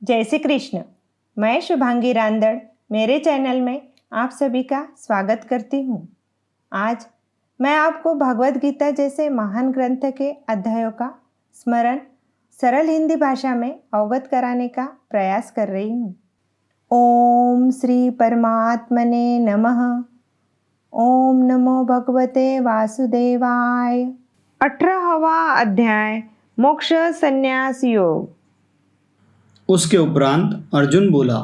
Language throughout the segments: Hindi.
जय श्री कृष्ण। मैं शुभांगी रांदड़ मेरे चैनल में आप सभी का स्वागत करती हूँ। आज मैं आपको भगवद गीता जैसे महान ग्रंथ के अध्यायों का स्मरण सरल हिंदी भाषा में अवगत कराने का प्रयास कर रही हूँ। ओम श्री परमात्मने नमः। ओम नमो भगवते वासुदेवाय। 18वां अध्याय मोक्ष संन्यास योग। उसके उपरांत अर्जुन बोला,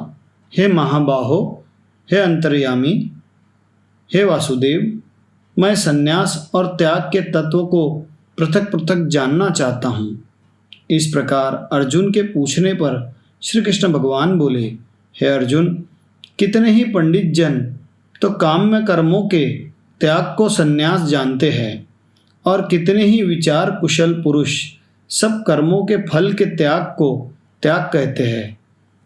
हे महाबाहो, हे अंतर्यामी, हे वासुदेव, मैं संन्यास और त्याग के तत्व को पृथक पृथक जानना चाहता हूँ। इस प्रकार अर्जुन के पूछने पर श्री कृष्ण भगवान बोले, हे अर्जुन, कितने ही पंडित जन तो काम्य कर्मों के त्याग को संन्यास जानते हैं और कितने ही विचार कुशल पुरुष सब कर्मों के फल के त्याग को त्याग कहते हैं,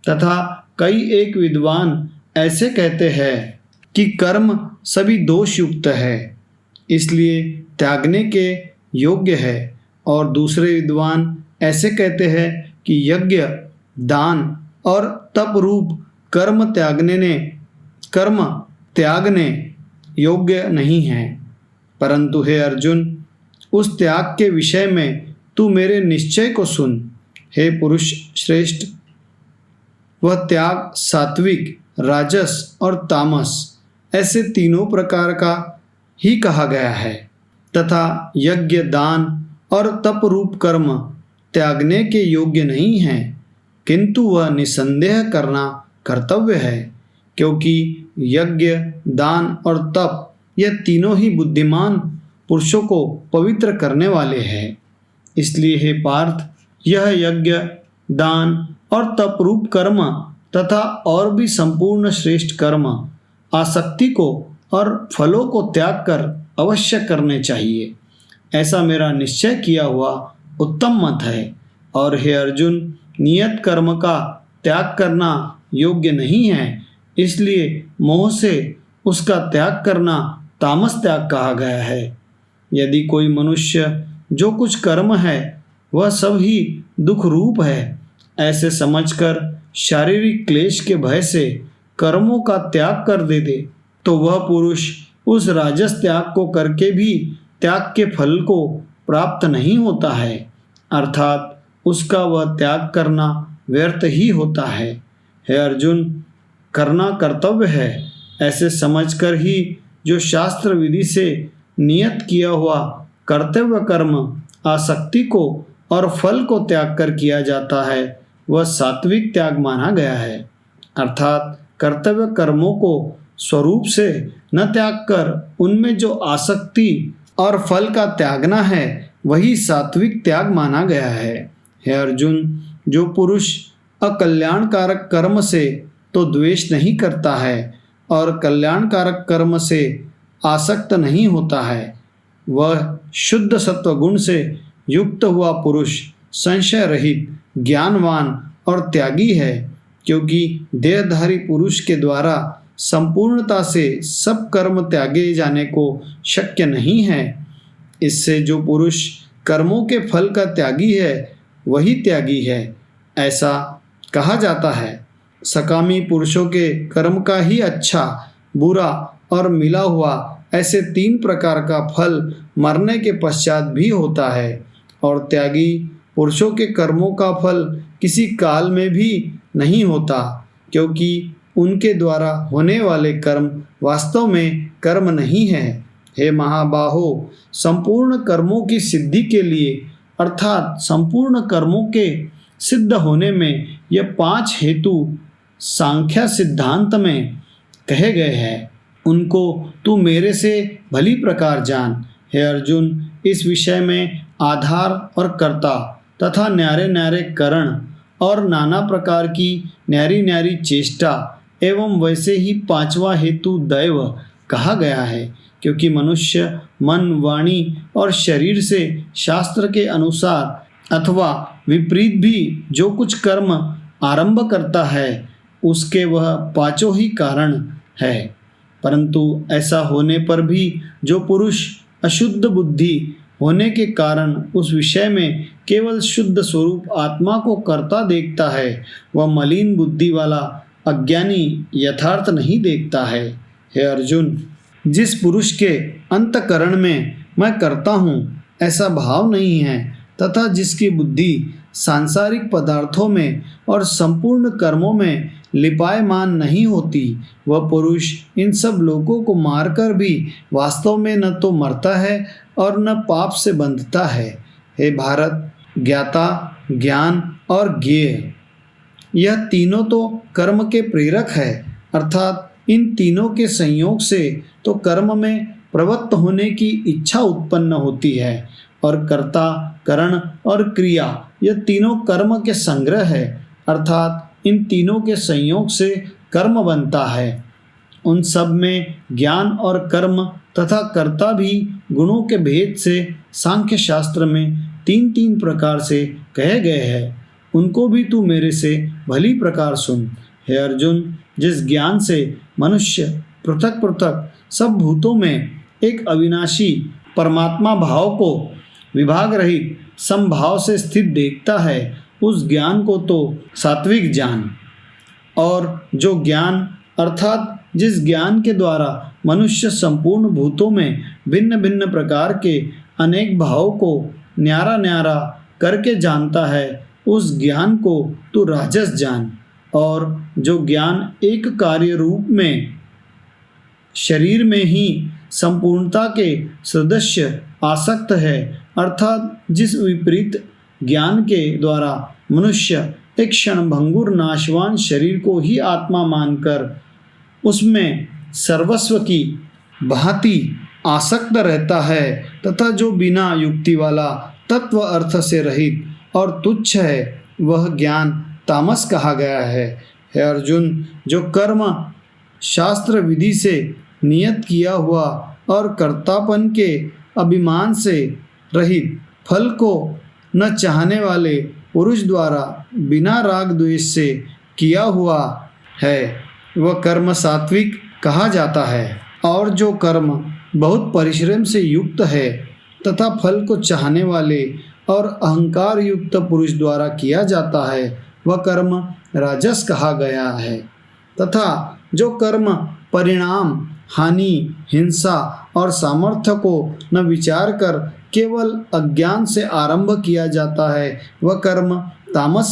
तथा कई एक विद्वान ऐसे कहते हैं कि कर्म सभी दोष युक्त है, इसलिए त्यागने के योग्य है, और दूसरे विद्वान ऐसे कहते हैं कि यज्ञ, दान और तप रूप कर्म त्यागने योग्य नहीं है। परंतु हे अर्जुन, उस त्याग के विषय में तू मेरे निश्चय को सुन। हे पुरुष श्रेष्ठ, वह त्याग सात्विक, राजस और तामस ऐसे तीनों प्रकार का ही कहा गया है, तथा यज्ञ, दान और तप रूप कर्म त्यागने के योग्य नहीं है, किंतु वह निसंदेह करना कर्तव्य है, क्योंकि यज्ञ, दान और तप यह तीनों ही बुद्धिमान पुरुषों को पवित्र करने वाले हैं। इसलिए हे पार्थ, यह यज्ञ, दान और तप रूप कर्म तथा और भी संपूर्ण श्रेष्ठ कर्म आसक्ति को और फलों को त्याग कर अवश्य करने चाहिए, ऐसा मेरा निश्चय किया हुआ उत्तम मत है। और हे अर्जुन, नियत कर्म का त्याग करना योग्य नहीं है, इसलिए मोह से उसका त्याग करना तामस त्याग कहा गया है। यदि कोई मनुष्य जो कुछ कर्म है वह सब ही दुख रूप है, ऐसे समझकर शारीरिक क्लेश के भय से कर्मों का त्याग कर दे तो वह पुरुष उस राजस त्याग को करके भी त्याग के फल को प्राप्त नहीं होता है, अर्थात उसका वह त्याग करना व्यर्थ ही होता है। हे अर्जुन, करना कर्तव्य है, ऐसे समझकर ही जो शास्त्र विधि से नियत किया हुआ कर्तव्य कर्म आसक्ति को और फल को त्याग कर किया जाता है, वह सात्विक त्याग माना गया है। अर्थात कर्तव्य कर्मों को स्वरूप से न त्याग कर उनमें जो आसक्ति और फल का त्यागना है वही सात्विक त्याग माना गया है। हे अर्जुन, जो पुरुष अकल्याणकारक कर्म से तो द्वेष नहीं करता है और कल्याणकारक कर्म से आसक्त नहीं होता है, वह शुद्ध सत्व गुण से युक्त हुआ पुरुष संशय रहित, ज्ञानवान और त्यागी है, क्योंकि देहधारी पुरुष के द्वारा संपूर्णता से सब कर्म त्यागे जाने को शक्य नहीं है। इससे जो पुरुष कर्मों के फल का त्यागी है वही त्यागी है, ऐसा कहा जाता है। सकामी पुरुषों के कर्म का ही अच्छा, बुरा और मिला हुआ ऐसे 3 प्रकार का फल मरने के पश्चात भी होता है, और त्यागी पुरुषों के कर्मों का फल किसी काल में भी नहीं होता, क्योंकि उनके द्वारा होने वाले कर्म वास्तव में कर्म नहीं है। हे महाबाहो, संपूर्ण कर्मों की सिद्धि के लिए अर्थात संपूर्ण कर्मों के सिद्ध होने में यह 5 हेतु सांख्य सिद्धांत में कहे गए हैं, उनको तू मेरे से भली प्रकार जान। हे अर्जुन, इस विषय में आधार और कर्ता तथा न्यारे न्यारे करण और नाना प्रकार की न्यारी न्यारी चेष्टा एवं वैसे ही 5वां हेतु दैव कहा गया है, क्योंकि मनुष्य मन, वाणी और शरीर से शास्त्र के अनुसार अथवा विपरीत भी जो कुछ कर्म आरंभ करता है उसके वह 5 ही कारण है। परंतु ऐसा होने पर भी जो पुरुष अशुद्ध बुद्धि होने के कारण उस विषय में केवल शुद्ध स्वरूप आत्मा को कर्ता देखता है। वह मलिन बुद्धि वाला अज्ञानी यथार्थ नहीं देखता है। हे अर्जुन, जिस पुरुष के अंतकरण में मैं करता हूँ ऐसा भाव नहीं है तथा जिसकी बुद्धि सांसारिक पदार्थों में और संपूर्ण कर्मों में लिपायमान नहीं होती, वह पुरुष इन सब लोगों को मारकर भी वास्तव में न तो मरता है और न पाप से बंधता है। हे भारत, ज्ञाता, ज्ञान और ज्ञेय यह तीनों तो कर्म के प्रेरक है, अर्थात इन तीनों के संयोग से तो कर्म में प्रवृत्त होने की इच्छा उत्पन्न होती है और कर्ता, करण और क्रिया यह तीनों कर्म के संग्रह है, अर्थात इन तीनों के संयोग से कर्म बनता है। उन सब में ज्ञान और कर्म तथा कर्ता भी गुणों के भेद से सांख्य शास्त्र में तीन तीन प्रकार से कहे गए हैं। उनको भी तू मेरे से भली प्रकार सुन। हे अर्जुन, जिस ज्ञान से मनुष्य पृथक पृथक सब भूतों में एक अविनाशी परमात्मा भाव को विभाग रहित समभाव से स्थित देखता है, उस ज्ञान को तो सात्विक जान। और जो ज्ञान अर्थात जिस ज्ञान के द्वारा मनुष्य संपूर्ण भूतों में भिन्न भिन्न प्रकार के अनेक भावों को न्यारा न्यारा करके जानता है, उस ज्ञान को तू राजस जान। और जो ज्ञान एक कार्य रूप में शरीर में ही संपूर्णता के सदस्य आसक्त है, अर्थात जिस विपरीत ज्ञान के द्वारा मनुष्य एक क्षण भंगुर नाशवान शरीर को ही आत्मा मानकर उसमें सर्वस्व की भांति आसक्त रहता है, तथा जो बिना युक्ति वाला तत्व अर्थ से रहित और तुच्छ है, वह ज्ञान तामस कहा गया है। हे अर्जुन, जो कर्म शास्त्र विधि से नियत किया हुआ और कर्तापन के अभिमान से रहित फल को न चाहने वाले पुरुष द्वारा बिना राग द्वेष से किया हुआ है, वह कर्म सात्विक कहा जाता है। और जो कर्म बहुत परिश्रम से युक्त है तथा फल को चाहने वाले और अहंकार युक्त पुरुष द्वारा किया जाता है, वह कर्म राजस कहा गया है। तथा जो कर्म परिणाम, हानि, हिंसा और सामर्थ्य को न विचार कर केवल अज्ञान से आरंभ किया जाता है, वह कर्म तामस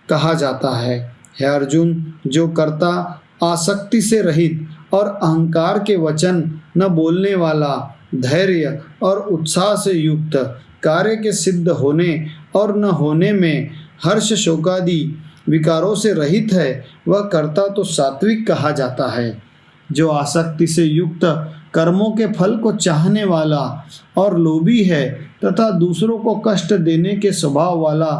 कहा जाता है। हे अर्जुन, जो कर्ता आसक्ति से रहित और अहंकार के वचन न बोलने वाला, धैर्य और उत्साह से युक्त, कार्य के सिद्ध होने और न होने में हर्ष शोकादि विकारों से रहित है, वह कर्ता तो सात्विक कहा जाता है। जो आसक्ति से युक्त कर्मों के फल को चाहने वाला और लोभी है तथा दूसरों को कष्ट देने के स्वभाव वाला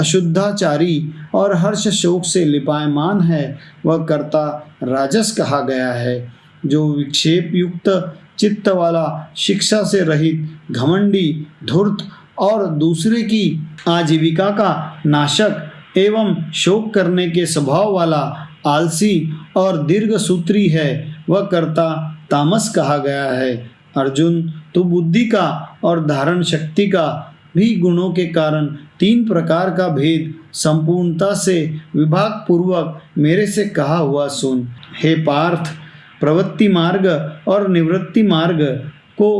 अशुद्धाचारी और हर्ष शोक से लिपायमान है, वह कर्ता राजस कहा गया है। जो विक्षेप युक्त चित्त वाला, शिक्षा से रहित, घमंडी, धूर्त और दूसरे की आजीविका का नाशक एवं शोक करने के स्वभाव वाला आलसी और दीर्घसूत्री है, वह कर्ता तामस कहा गया है। अर्जुन, तू बुद्धि का और धारण शक्ति का भी गुणों के कारण तीन प्रकार का भेद संपूर्णता से विभाग पूर्वक मेरे से कहा हुआ सुन। हे पार्थ, प्रवृत्ति मार्ग और निवृत्ति मार्ग को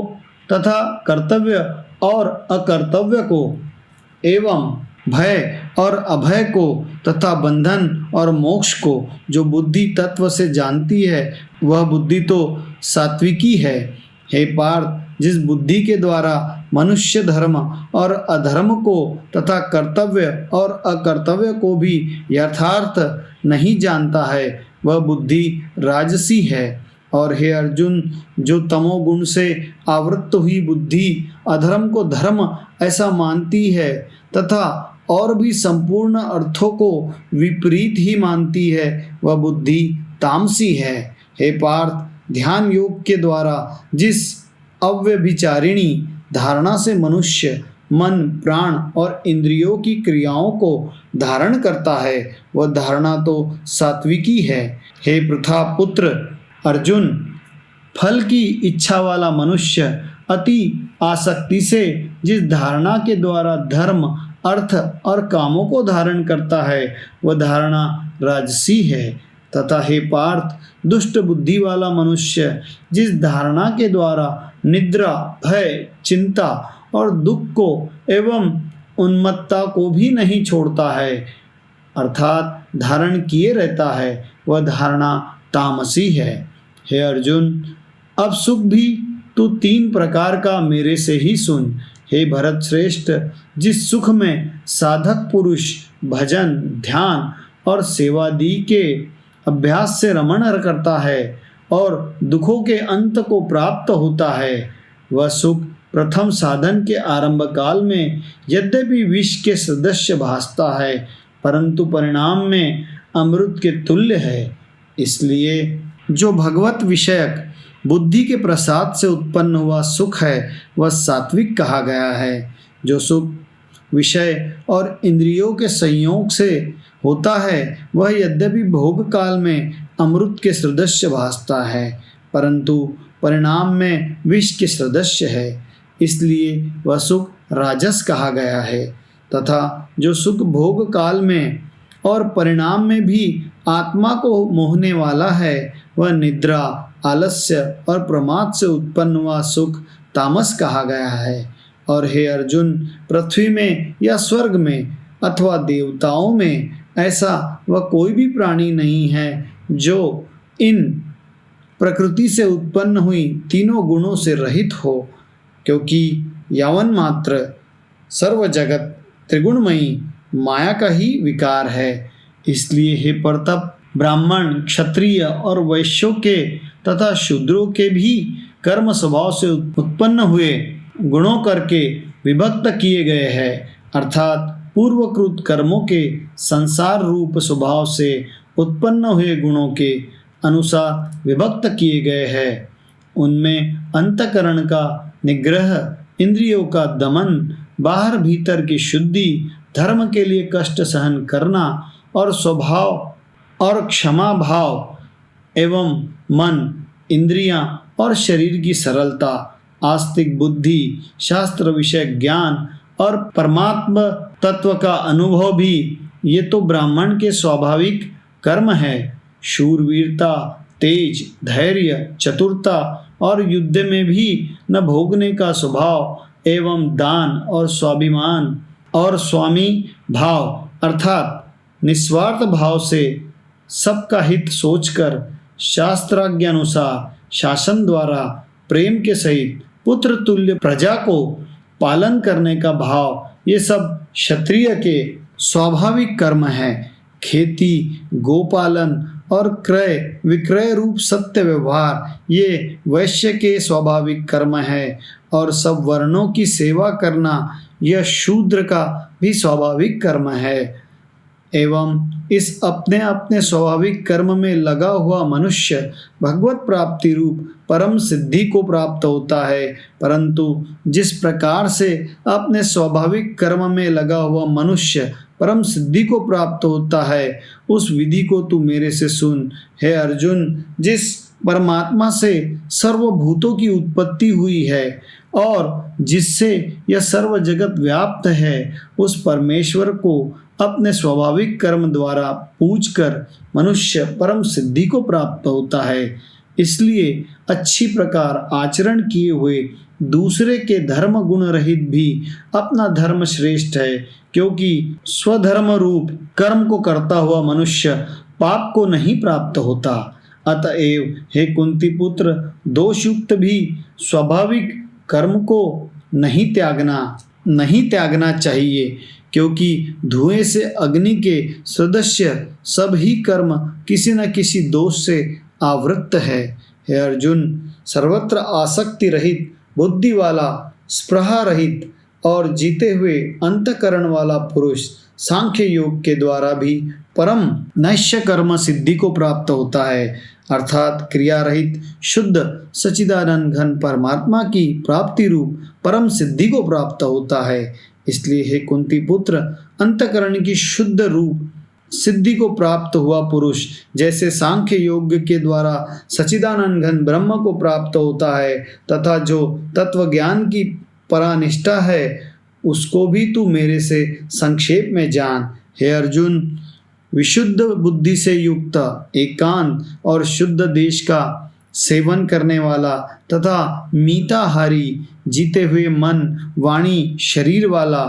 तथा कर्तव्य और अकर्तव्य को एवं भय और अभय को तथा बंधन और मोक्ष को जो बुद्धि तत्व से जानती है, वह बुद्धि तो सात्विकी है। हे पार्थ, जिस बुद्धि के द्वारा मनुष्य धर्म और अधर्म को तथा कर्तव्य और अकर्तव्य को भी यथार्थ नहीं जानता है, वह बुद्धि राजसी है। और हे अर्जुन, जो तमोगुण से आवृत्त हुई बुद्धि अधर्म को धर्म ऐसा मानती है तथा और भी संपूर्ण अर्थों को विपरीत ही मानती है, वह बुद्धि तामसी है। हे पार्थ, ध्यान योग के द्वारा जिस अव्यभिचारिणी धारणा से मनुष्य मन, प्राण और इंद्रियों की क्रियाओं को धारण करता है, वह धारणा तो सात्विकी है। हे पृथा पुत्र अर्जुन, फल की इच्छा वाला मनुष्य अति आसक्ति से जिस धारणा के द्वारा धर्म, अर्थ और कामों को धारण करता है वह धारणा राजसी है। तथा हे पार्थ, दुष्ट बुद्धि वाला मनुष्य जिस धारणा के द्वारा निद्रा, भय, चिंता और दुख को एवं उन्मत्तता को भी नहीं छोड़ता है अर्थात धारण किए रहता है, वह धारणा तामसी है। हे अर्जुन, अब सुख भी तू 3 प्रकार का मेरे से ही सुन। हे भरत श्रेष्ठ, जिस सुख में साधक पुरुष भजन, ध्यान और सेवादि के अभ्यास से रमण करता है और दुखों के अंत को प्राप्त होता है, वह सुख प्रथम साधन के आरंभ काल में यद्यपि विष के सदृश भासता है, परंतु परिणाम में अमृत के तुल्य है। इसलिए जो भगवत विषयक बुद्धि के प्रसाद से उत्पन्न हुआ सुख है वह सात्विक कहा गया है। जो सुख विषय और इंद्रियों के संयोग से होता है वह यद्यपि भोग काल में अमृत के सदृश भासता है, परंतु परिणाम में विष के सदृश है, इसलिए वह सुख राजस कहा गया है। तथा जो सुख भोग काल में और परिणाम में भी आत्मा को मोहने वाला है वह निद्रा, आलस्य और प्रमाद से उत्पन्न हुआ सुख तामस कहा गया है। और हे अर्जुन, पृथ्वी में या स्वर्ग में अथवा देवताओं में ऐसा वह कोई भी प्राणी नहीं है जो इन प्रकृति से उत्पन्न हुई तीनों गुणों से रहित हो, क्योंकि यावन मात्र सर्व जगत त्रिगुणमयी माया का ही विकार है। इसलिए हे परतप, ब्राह्मण, क्षत्रिय और वैश्यों के तथा शूद्रों के भी कर्म स्वभाव से उत्पन्न हुए गुणों करके विभक्त किए गए हैं, अर्थात पूर्वकृत कर्मों के संसार रूप स्वभाव से उत्पन्न हुए गुणों के अनुसार विभक्त किए गए हैं। उनमें अंतकरण का निग्रह, इंद्रियों का दमन, बाहर भीतर की शुद्धि, धर्म के लिए कष्ट सहन करना और स्वभाव और क्षमा भाव एवं मन, इंद्रियां और शरीर की सरलता, आस्तिक बुद्धि, शास्त्र विषय ज्ञान और परमात्मा तत्व का अनुभव भी ये तो ब्राह्मण के स्वाभाविक कर्म है। शूरवीरता, तेज, धैर्य, चतुरता और युद्ध में भी न भोगने का स्वभाव एवं दान और स्वाभिमान और स्वामी भाव अर्थात निस्वार्थ भाव से सबका हित सोचकर शास्त्राज्ञ अनुसार शासन द्वारा प्रेम के सहित पुत्र तुल्य प्रजा को पालन करने का भाव, ये सब क्षत्रिय के स्वाभाविक कर्म है। खेती, गोपालन और क्रय विक्रय रूप सत्य व्यवहार ये वैश्य के स्वाभाविक कर्म है, और सब वर्णों की सेवा करना यह शूद्र का भी स्वाभाविक कर्म है। एवं इस अपने अपने स्वाभाविक कर्म में लगा हुआ मनुष्य भगवत प्राप्ति रूप परम सिद्धि को प्राप्त होता है, परंतु जिस प्रकार से अपने स्वाभाविक कर्म में लगा हुआ मनुष्य परम सिद्धि को प्राप्त होता है उस विधि को तू मेरे से सुन। हे अर्जुन, जिस परमात्मा से सर्वभूतों की उत्पत्ति हुई है और जिससे यह सर्व जगत व्याप्त है, उस परमेश्वर को अपने स्वाभाविक कर्म द्वारा पूजकर मनुष्य परम सिद्धि को प्राप्त होता है। इसलिए अच्छी प्रकार आचरण किए हुए दूसरे के धर्म गुण रहित भी अपना धर्म श्रेष्ठ है, क्योंकि स्वधर्म रूप कर्म को करता हुआ मनुष्य पाप को नहीं प्राप्त होता। अतएव हे कुंती पुत्र, दोषयुक्त भी स्वाभाविक कर्म को नहीं त्यागना चाहिए, क्योंकि धुएं से अग्नि के सदस्य सभी कर्म किसी न किसी दोष से आवृत्त है। हे अर्जुन, सर्वत्र आसक्ति रहित, बुद्धि वाला, स्पृहा रहित और जीते हुए अंतकरण वाला पुरुष सांख्य योग के द्वारा भी परम नैश्य कर्म सिद्धि को प्राप्त होता है, अर्थात क्रिया रहित शुद्ध सच्चिदानंद घन परमात्मा की प्राप्ति रूप परम सिद्धि को प्राप्त होता है। इसलिए हे कुंती पुत्र, अंतकरण की शुद्ध रूप सिद्धि को प्राप्त हुआ पुरुष जैसे सांख्य योग के द्वारा सच्चिदानंद घन ब्रह्म को प्राप्त होता है तथा जो तत्व ज्ञान की परानिष्ठा है उसको भी तू मेरे से संक्षेप में जान। हे अर्जुन, विशुद्ध बुद्धि से युक्त, एकांत और शुद्ध देश का सेवन करने वाला तथा मीताहारी, जीते हुए मन, वाणी, शरीर वाला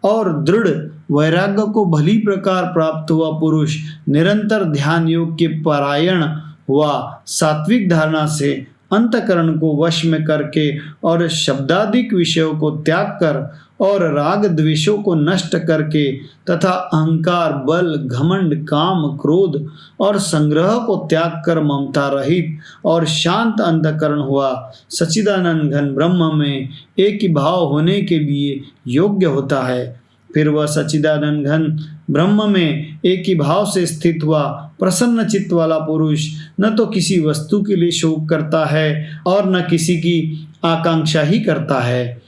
और दृढ़ वैराग्य को भली प्रकार प्राप्त हुआ पुरुष निरंतर ध्यान योग के परायण हुआ, सात्विक धारणा से अंतकरण को वश में करके और शब्दादिक विषयों को त्याग कर और राग द्वेषों को नष्ट करके तथा अहंकार, बल, घमंड, काम, क्रोध और संग्रह को त्याग कर ममता रहित और शांत अंतकरण हुआ, सच्चिदानंद घन ब्रह्म में एक ही भाव होने के लिए योग्य होता है। फिर वह सच्चिदानंद घन ब्रह्म में एक ही भाव से स्थित हुआ प्रसन्न चित्त वाला पुरुष न तो किसी वस्तु के लिए शोक करता है और न किसी की आकांक्षा ही करता है,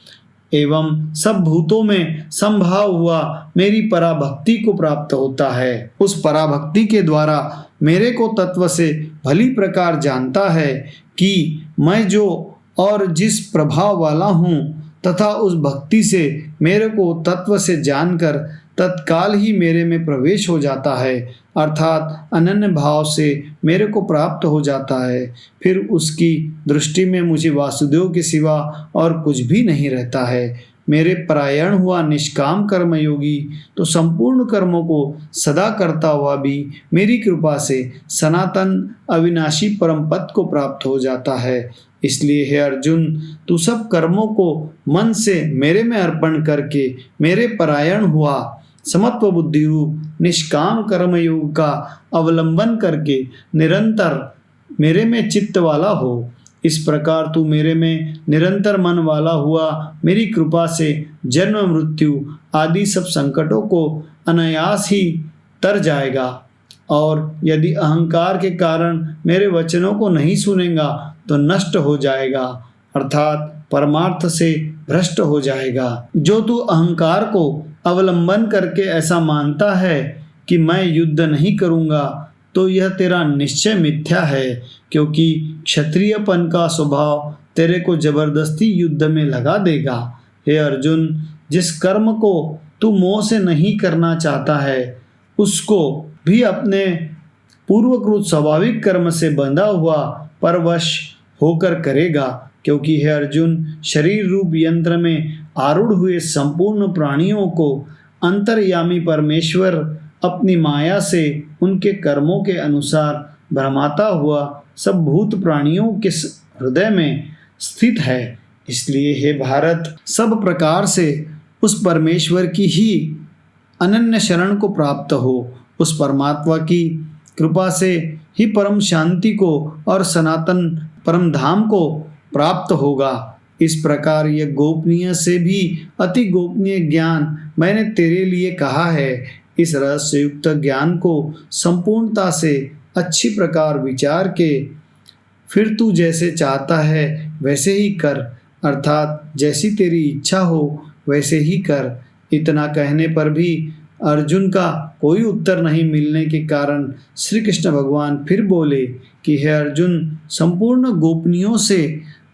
एवं सब भूतों में संभाव हुआ मेरी पराभक्ति को प्राप्त होता है। उस पराभक्ति के द्वारा मेरे को तत्व से भली प्रकार जानता है कि मैं जो और जिस प्रभाव वाला हूँ तथा उस भक्ति से मेरे को तत्व से जानकर तत्काल ही मेरे में प्रवेश हो जाता है, अर्थात अनन्य भाव से मेरे को प्राप्त हो जाता है। फिर उसकी दृष्टि में मुझे वासुदेव के सिवा और कुछ भी नहीं रहता है। मेरे परायण हुआ निष्काम कर्म योगी तो संपूर्ण कर्मों को सदा करता हुआ भी मेरी कृपा से सनातन अविनाशी परम पद को प्राप्त हो जाता है। इसलिए हे अर्जुन, तू सब कर्मों को मन से मेरे में अर्पण करके मेरे परायण हुआ समत्व बुद्धि रूप निष्काम कर्म योग का अवलंबन करके निरंतर मेरे में चित्त वाला हो। इस प्रकार तू मेरे में निरंतर मन वाला हुआ मेरी कृपा से जन्म मृत्यु आदि सब संकटों को अनायास ही तर जाएगा, और यदि अहंकार के कारण मेरे वचनों को नहीं सुनेगा तो नष्ट हो जाएगा, अर्थात परमार्थ से भ्रष्ट हो जाएगा। जो तू अहंकार को अवलंबन करके ऐसा मानता है कि मैं युद्ध नहीं करूंगा, तो यह तेरा निश्चय मिथ्या है, क्योंकि क्षत्रियपन का स्वभाव तेरे को जबरदस्ती युद्ध में लगा देगा। हे अर्जुन, जिस कर्म को तू मोह से नहीं करना चाहता है उसको भी अपने पूर्वकृत स्वाभाविक कर्म से बंधा हुआ परवश होकर करेगा, क्योंकि हे अर्जुन, शरीर रूप यंत्र में आरूढ़ हुए संपूर्ण प्राणियों को अंतर्यामी परमेश्वर अपनी माया से उनके कर्मों के अनुसार भ्रमाता हुआ सब भूत प्राणियों के हृदय में स्थित है। इसलिए हे भारत, सब प्रकार से उस परमेश्वर की ही अनन्य शरण को प्राप्त हो। उस परमात्मा की कृपा से ही परम शांति को और सनातन परम धाम को प्राप्त होगा। इस प्रकार यह गोपनीय से भी अति गोपनीय ज्ञान मैंने तेरे लिए कहा है। इस रहस्य युक्त ज्ञान को संपूर्णता से अच्छी प्रकार विचार के फिर तू जैसे चाहता है वैसे ही कर, अर्थात जैसी तेरी इच्छा हो वैसे ही कर। इतना कहने पर भी अर्जुन का कोई उत्तर नहीं मिलने के कारण श्री कृष्ण भगवान फिर बोले कि हे अर्जुन, संपूर्ण गोपनीयों से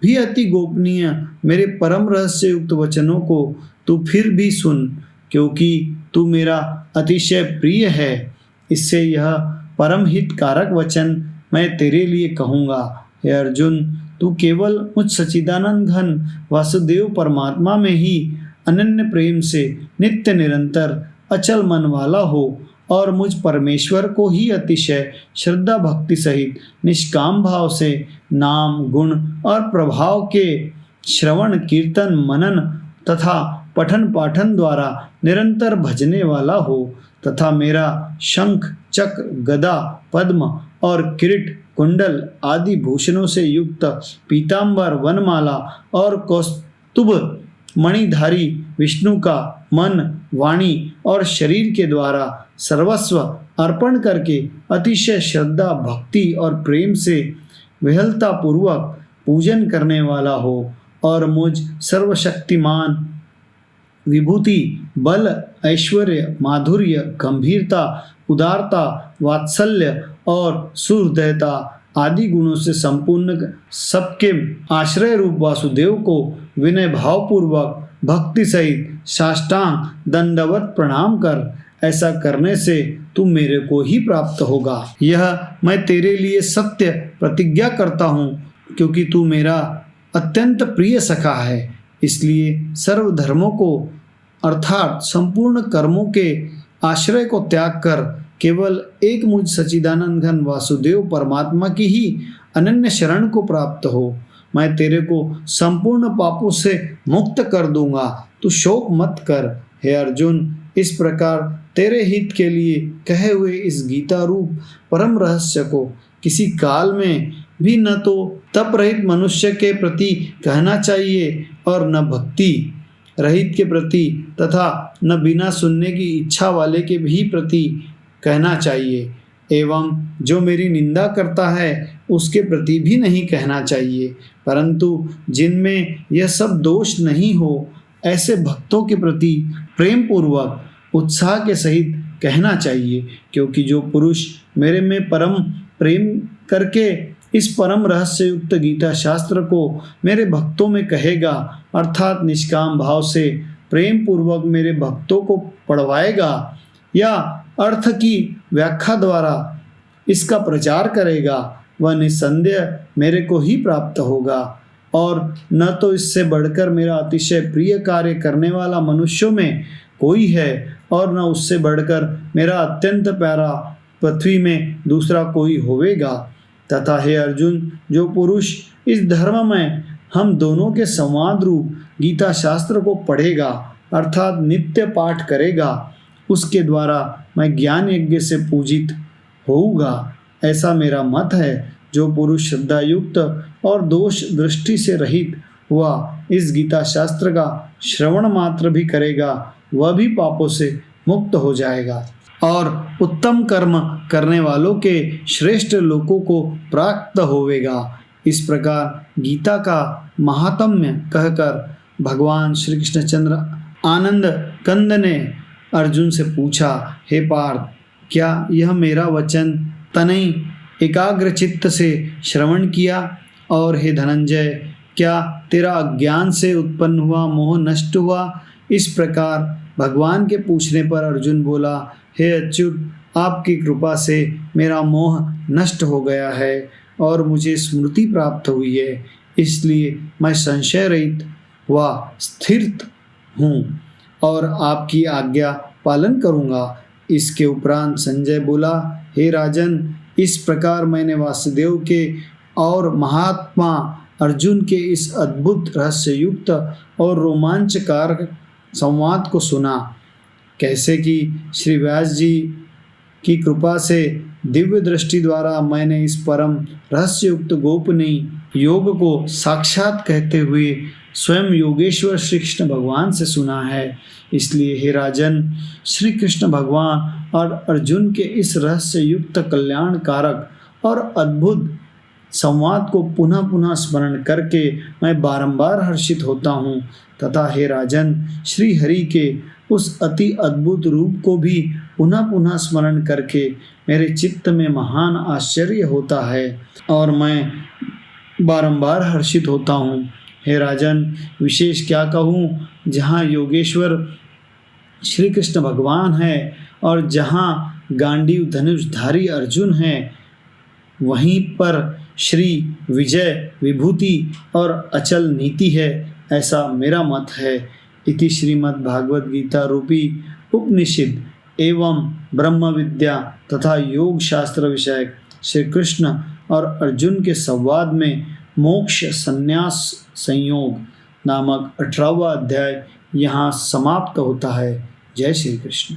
भी अति गोपनीय मेरे परम रहस्य युक्त वचनों को तू फिर भी सुन, क्योंकि तू मेरा अतिशय प्रिय है। इससे यह परम हितकारक वचन मैं तेरे लिए कहूँगा। हे अर्जुन, तू केवल मुझ सच्चिदानंद घन वासुदेव परमात्मा में ही अनन्य प्रेम से नित्य निरंतर अचल मन वाला हो और मुझ परमेश्वर को ही अतिशय श्रद्धा भक्ति सहित निष्काम भाव से नाम, गुण और प्रभाव के श्रवण, कीर्तन, मनन तथा पठन पाठन द्वारा निरंतर भजने वाला हो, तथा मेरा शंख, चक्र, गदा, पद्म और किरीट, कुंडल आदि भूषणों से युक्त पीतांबर, वनमाला और कौस्तुभ मणिधारी विष्णु का मन, वाणी और शरीर के द्वारा सर्वस्व अर्पण करके अतिशय श्रद्धा, भक्ति और प्रेम से विहलता पूर्वक पूजन करने वाला हो, और मुझ सर्वशक्तिमान, विभूति, बल, ऐश्वर्य, माधुर्य, गंभीरता, उदारता, वात्सल्य और सुहृदयता आदि गुणों से संपूर्ण सबके आश्रय रूप वासुदेव को विनय भावपूर्वक भक्ति सहित साष्टांग दंडवत प्रणाम कर। ऐसा करने से तू मेरे को ही प्राप्त होगा। यह मैं तेरे लिए सत्य प्रतिज्ञा करता हूँ, क्योंकि तू मेरा अत्यंत प्रिय सखा है। इसलिए सर्व धर्मों को अर्थात संपूर्ण कर्मों के आश्रय को त्याग कर केवल एक मुझ सच्चिदानंद घन वासुदेव परमात्मा की ही अनन्य शरण को प्राप्त हो। मैं तेरे को संपूर्ण पापों से मुक्त कर दूंगा, तू शोक मत कर। हे अर्जुन, इस प्रकार तेरे हित के लिए कहे हुए इस गीता रूप परम रहस्य को किसी काल में भी न तो तप रहित मनुष्य के प्रति कहना चाहिए और न भक्ति रहित के प्रति तथा न बिना सुनने की इच्छा वाले के भी प्रति कहना चाहिए, एवं जो मेरी निंदा करता है उसके प्रति भी नहीं कहना चाहिए, परंतु जिनमें यह सब दोष नहीं हो ऐसे भक्तों के प्रति प्रेम पूर्वक उत्साह के सहित कहना चाहिए। क्योंकि जो पुरुष मेरे में परम प्रेम करके इस परम रहस्य युक्त गीता शास्त्र को मेरे भक्तों में कहेगा, अर्थात निष्काम भाव से प्रेम पूर्वक मेरे भक्तों को पढ़वाएगा या अर्थ की व्याख्या द्वारा इसका प्रचार करेगा, वह निस्संदेह मेरे को ही प्राप्त होगा। और न तो इससे बढ़कर मेरा अतिशय प्रिय कार्य करने वाला मनुष्यों में कोई है और न उससे बढ़कर मेरा अत्यंत प्यारा पृथ्वी में दूसरा कोई होवेगा। तथा हे अर्जुन, जो पुरुष इस धर्म में हम दोनों के संवाद रूप गीता शास्त्र को पढ़ेगा अर्थात नित्य पाठ करेगा, उसके द्वारा मैं ज्ञान यज्ञ से पूजित होऊंगा, ऐसा मेरा मत है। जो पुरुष श्रद्धा युक्त और दोष दृष्टि से रहित हुआ इस गीता शास्त्र का श्रवण मात्र भी करेगा, वह भी पापों से मुक्त हो जाएगा और उत्तम कर्म करने वालों के श्रेष्ठ लोकों को प्राप्त होवेगा। इस प्रकार गीता का महात्म्य कहकर भगवान श्री कृष्णचंद्र आनंद कंद ने अर्जुन से पूछा, हे पार्थ, क्या यह मेरा वचन तनय एकाग्र चित्त से श्रवण किया? और हे धनंजय, क्या तेरा अज्ञान से उत्पन्न हुआ मोह नष्ट हुआ? इस प्रकार भगवान के पूछने पर अर्जुन बोला, हे अच्युत, आपकी कृपा से मेरा मोह नष्ट हो गया है और मुझे स्मृति प्राप्त हुई है, इसलिए मैं संशय रहित व स्थिर हूँ और आपकी आज्ञा पालन करूँगा। इसके उपरांत संजय बोला, हे राजन, इस प्रकार मैंने वासुदेव के और महात्मा अर्जुन के इस अद्भुत रहस्ययुक्त और रोमांचकारक संवाद को सुना। कैसे कि श्री व्यास जी की कृपा से दिव्य दृष्टि द्वारा मैंने इस परम रहस्ययुक्त गोपनीय योग को साक्षात कहते हुए स्वयं योगेश्वर श्री कृष्ण भगवान से सुना है। इसलिए हे राजन, श्री कृष्ण भगवान और अर्जुन के इस रहस्य युक्त कल्याणकारक और अद्भुत संवाद को पुनः पुनः स्मरण करके मैं बारंबार हर्षित होता हूँ तथा हे राजन, श्री हरि के उस अति अद्भुत रूप को भी पुनः पुनः स्मरण करके मेरे चित्त में महान आश्चर्य होता है और मैं बारंबार हर्षित होता हूँ। हे राजन, विशेष क्या कहूँ, जहाँ योगेश्वर श्री कृष्ण भगवान है और जहाँ गांडीव धनुषधारी अर्जुन है, वहीं पर श्री विजय विभूति और अचल नीति है, ऐसा मेरा मत है। इति श्रीमद् भागवत गीता रूपी उपनिषद एवं ब्रह्म विद्या तथा योग शास्त्र विषयक श्री कृष्ण और अर्जुन के संवाद में मोक्ष संन्यास संयोग नामक 18वां अध्याय यहाँ समाप्त होता है। जय श्री कृष्ण।